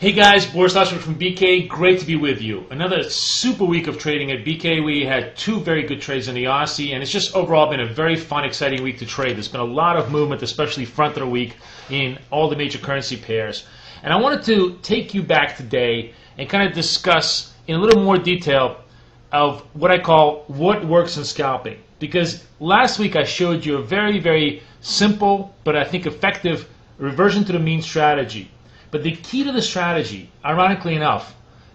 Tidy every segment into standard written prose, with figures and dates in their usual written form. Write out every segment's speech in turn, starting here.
Hey guys, Borsa from BK. Great to be with you. Another super week of trading at BK. We had two very good trades in the Aussie, and it's just overall been a very fun, exciting week to trade. There's been a lot of movement, especially front of the week, in all the major currency pairs. And I wanted to take you back today and kind of discuss in a little more detail of what I call what works in scalping. Because last week I showed you a very, very simple, but I think effective reversion to the mean strategy. But the key to the strategy, ironically enough,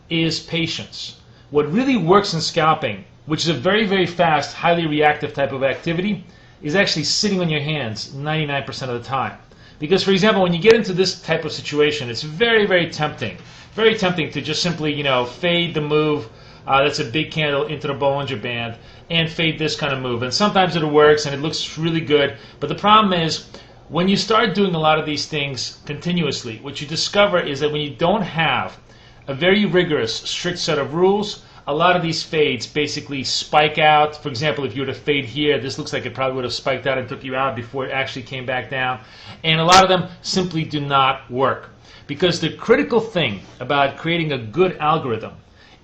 is patience. What really works in scalping, which is a very, very fast, highly reactive type of activity, is actually sitting on your hands 99% of the time. Because, for example, when you get into this type of situation, it's very, very tempting. Very tempting to just simply, fade the move that's a big candle into the Bollinger Band and fade this kind of move. And sometimes it works and it looks really good. But the problem is, when you start doing a lot of these things continuously, what you discover is that when you don't have a very rigorous, strict set of rules, a lot of these fades basically spike out. For example, if you were to fade here, this looks like it probably would have spiked out and took you out before it actually came back down. And a lot of them simply do not work. Because the critical thing about creating a good algorithm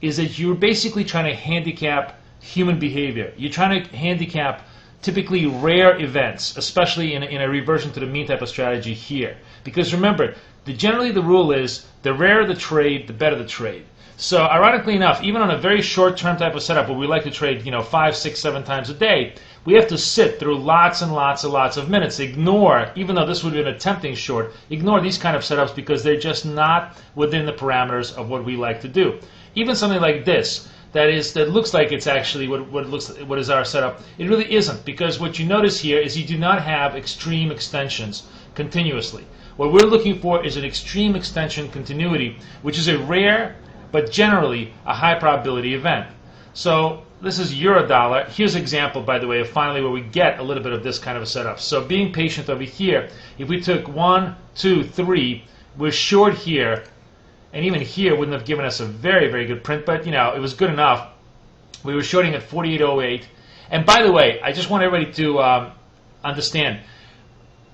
is that you're basically trying to handicap human behavior. You're trying to handicap typically rare events, especially in a reversion to the mean type of strategy here. Because remember, generally the rule is the rarer the trade, the better the trade. So ironically enough, even on a very short-term type of setup where we like to trade 5, 6, 7 times a day, we have to sit through lots and lots and lots of minutes. Ignore, even though this would have been a tempting short, ignore these kind of setups because they're just not within the parameters of what we like to do. Even something like this, that looks like it's actually what is our setup. It really isn't, because what you notice here is you do not have extreme extensions continuously. What we're looking for is an extreme extension continuity, which is a rare but generally a high probability event. So this is euro dollar. Here's an example, by the way, of finally where we get a little bit of this kind of a setup. So being patient over here, if we took 1, 2, 3, we're short here. And even here wouldn't have given us a very, very good print, but it was good enough. We were shorting at 48.08. And by the way, I just want everybody to understand,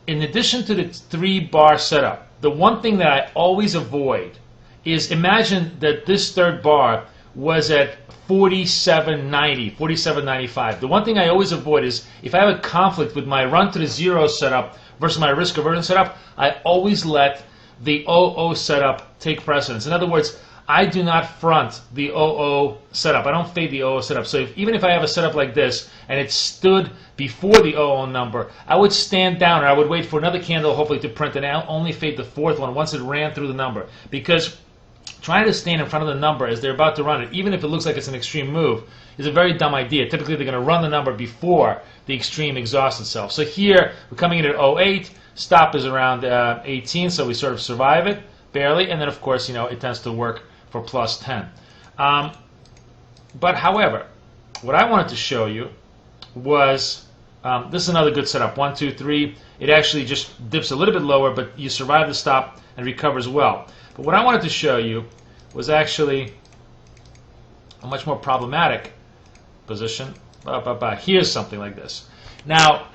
in addition to the 3-bar setup, the one thing that I always avoid is, imagine that this third bar was at 47.90, 47.95. The one thing I always avoid is, if I have a conflict with my run to the zero setup versus my risk aversion setup, I always let the 00 setup take precedence. In other words, I do not front the 00 setup. I don't fade the 00 setup. So even if I have a setup like this and it stood before the 00 number, I would stand down, or I would wait for another candle hopefully to print, and I'll only fade the fourth one once it ran through the number. Because trying to stand in front of the number as they're about to run it, even if it looks like it's an extreme move, is a very dumb idea. Typically they're going to run the number before the extreme exhausts itself. So here we're coming in at 08. Stop is around 18, so we sort of survive it, barely, and then of course, it tends to work for plus 10. But however, what I wanted to show you was, this is another good setup, 1, 2, 3. It actually just dips a little bit lower, but you survive the stop and recovers well. But what I wanted to show you was actually a much more problematic position. Here's something like this. Now,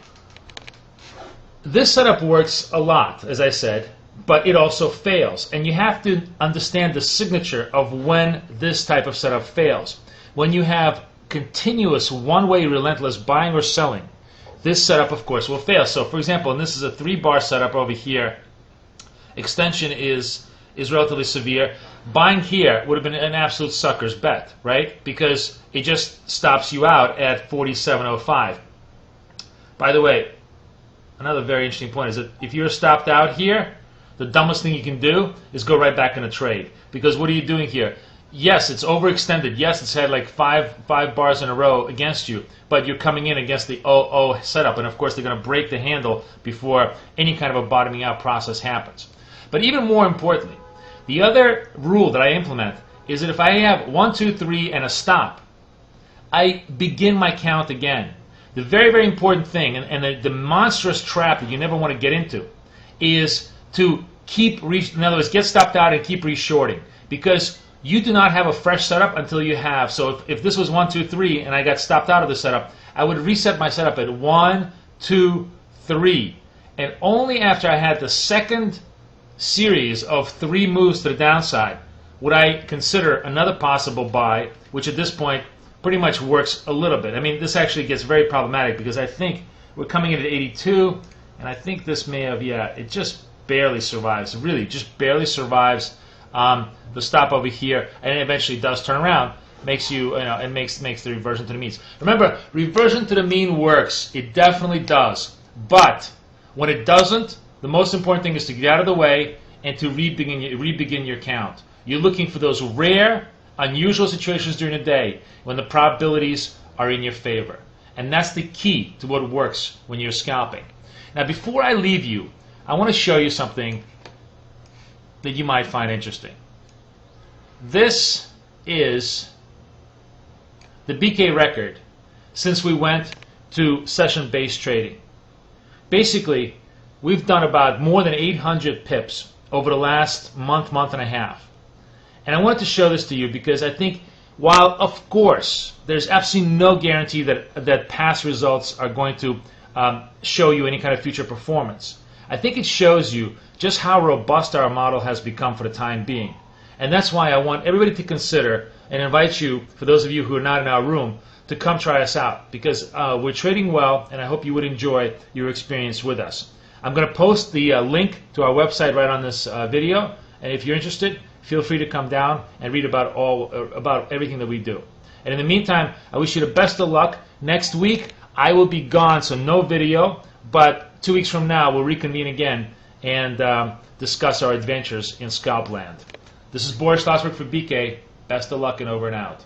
this setup works a lot, as I said, but it also fails. And you have to understand the signature of when this type of setup fails. When you have continuous one-way relentless buying or selling, this setup, of course, will fail. So, for example, and this is a 3-bar setup over here, extension is relatively severe. Buying here would have been an absolute sucker's bet, right? Because it just stops you out at 47.05. By the way, another very interesting point is that if you're stopped out here, the dumbest thing you can do is go right back in a trade. Because what are you doing here? Yes, it's overextended. Yes, it's had like five bars in a row against you, but you're coming in against the 00 setup, and of course they're going to break the handle before any kind of a bottoming out process happens. But even more importantly, the other rule that I implement is that if I have 1, 2, 3 and a stop, I begin my count again. The very, very important thing, and the monstrous trap that you never want to get into, is to in other words, get stopped out and keep reshorting. Because you do not have a fresh setup until you have. So if this was 1, 2, 3 and I got stopped out of the setup, I would reset my setup at 1, 2, 3. And only after I had the second series of 3 moves to the downside, would I consider another possible buy, which at this point pretty much works a little bit. I mean, this actually gets very problematic because I think we're coming in at 82, and I think this may have, yeah, it just barely survives. It really just barely survives the stop over here, and it eventually does turn around. Makes you, it makes the reversion to the means. Remember, reversion to the mean works. It definitely does. But when it doesn't, the most important thing is to get out of the way and to re-begin your count. You're looking for those rare, unusual situations during the day when the probabilities are in your favor. And that's the key to what works when you're scalping. Now, before I leave you, I want to show you something that you might find interesting. This is the BK record since we went to session-based trading. Basically, we've done about more than 800 pips over the last month and a half. And I wanted to show this to you because I think while, of course, there's absolutely no guarantee that past results are going to show you any kind of future performance, I think it shows you just how robust our model has become for the time being. And that's why I want everybody to consider and invite you, for those of you who are not in our room, to come try us out because we're trading well, and I hope you would enjoy your experience with us. I'm going to post the link to our website right on this video, and if you're interested, feel free to come down and read about everything that we do. And in the meantime, I wish you the best of luck. Next week, I will be gone, so no video, but 2 weeks from now, we'll reconvene again and discuss our adventures in scalp land. This is Boris Schlossberg for BK. Best of luck and over and out.